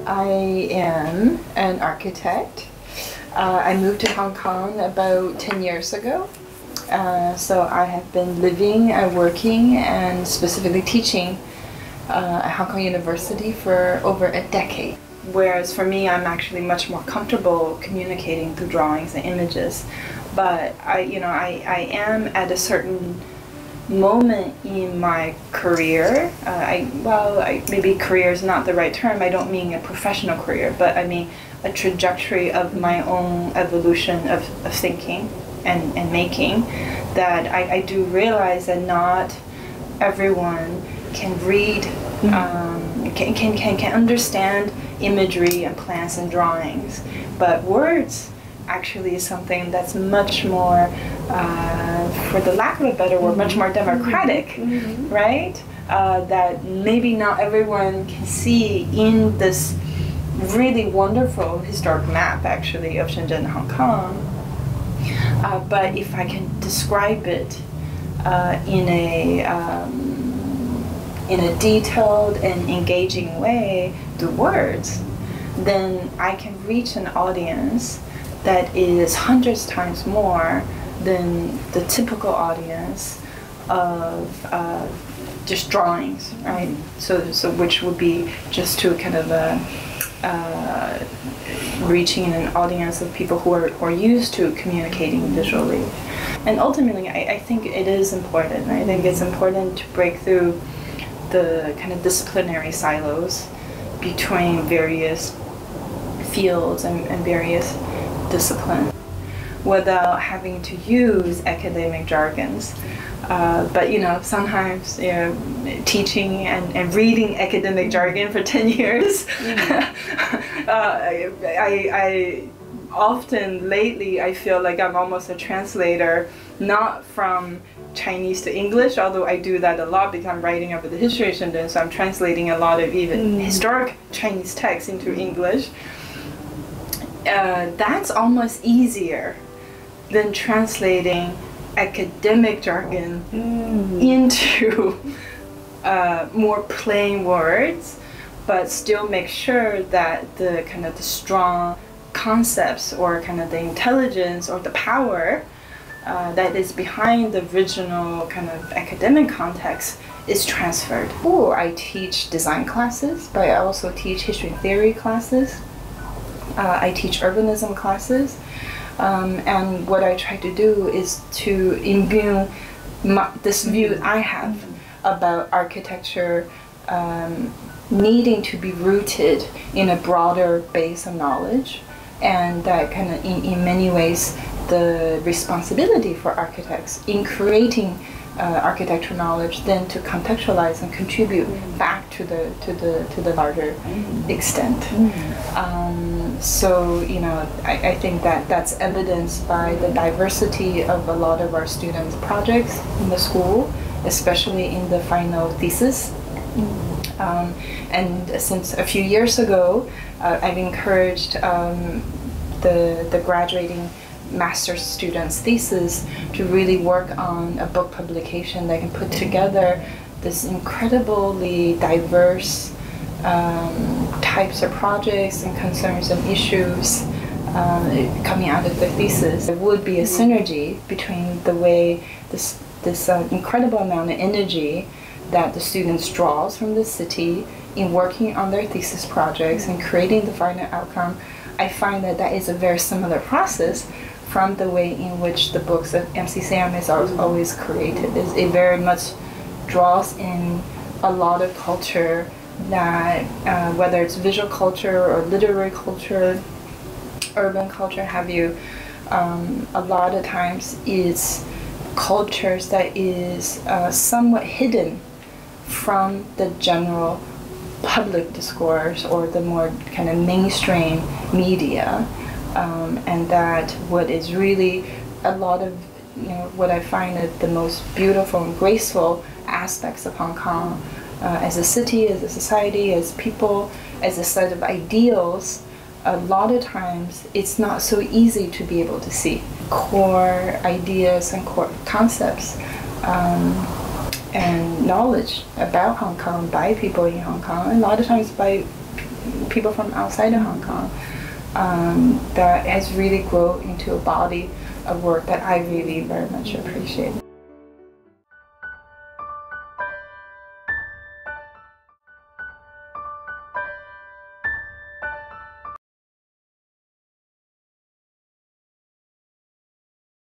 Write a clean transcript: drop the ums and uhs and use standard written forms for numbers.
I am an architect. I moved to Hong Kong about 10 years ago. So I have been living, working, and specifically teaching at Hong Kong University for over a decade. Whereas for me, I'm actually much more comfortable communicating through drawings and images. But I am at a certain moment in my career. Maybe career is not the right term. I don't mean a professional career, but I mean a trajectory of my own evolution of thinking and making, that I do realize that not everyone can read, can understand imagery and plans and drawings, but words actually is something that's much more, for the lack of a better word, much more democratic, right? That maybe not everyone can see in this really wonderful historic map, actually, of Shenzhen and Hong Kong. But if I can describe it in a detailed and engaging way through words, then I can reach an audience that is hundreds times more than the typical audience of just drawings, right? So which would be just to kind of reaching an audience of people who are used to communicating visually. And ultimately, I think it is important. I think it's important to break through the kind of disciplinary silos between various fields and various disciplines without having to use academic jargons. But sometimes teaching and reading academic jargon for 10 years, I often lately I feel like I'm almost a translator, not from Chinese to English, although I do that a lot because I'm writing about the history of Shenzhen, so I'm translating a lot of even historic Chinese texts into English. That's almost easier than translating academic jargon into more plain words, but still make sure that the kind of the strong concepts or kind of the intelligence or the power that is behind the original kind of academic context is transferred. I teach design classes, but I also teach history and theory classes. I teach urbanism classes. And what I try to do is to imbue this view I have about architecture needing to be rooted in a broader base of knowledge, and that kind of in many ways the responsibility for architects in creating architectural knowledge then to contextualize and contribute back to the larger extent. I think that's evidenced by the diversity of a lot of our students' projects in the school, especially in the final thesis. And since a few years ago, I've encouraged the graduating master's students' thesis to really work on a book publication that can put together this incredibly diverse types of projects and concerns and issues coming out of the thesis. There would be a synergy between the way this incredible amount of energy that the students draws from the city in working on their thesis projects and creating the final outcome. I find that is a very similar process from the way in which the books of MCCM is always created. It very much draws in a lot of culture that, whether it's visual culture or literary culture, urban culture, have you, a lot of times is cultures that is somewhat hidden from the general public discourse or the more kind of mainstream media, and that what is really a lot of what I find is the most beautiful and graceful aspects of Hong Kong as a city, as a society, as people, as a set of ideals. A lot of times it's not so easy to be able to see core ideas and core concepts and knowledge about Hong Kong by people in Hong Kong, and a lot of times by people from outside of Hong Kong, that has really grown into a body of work that I really very much appreciate.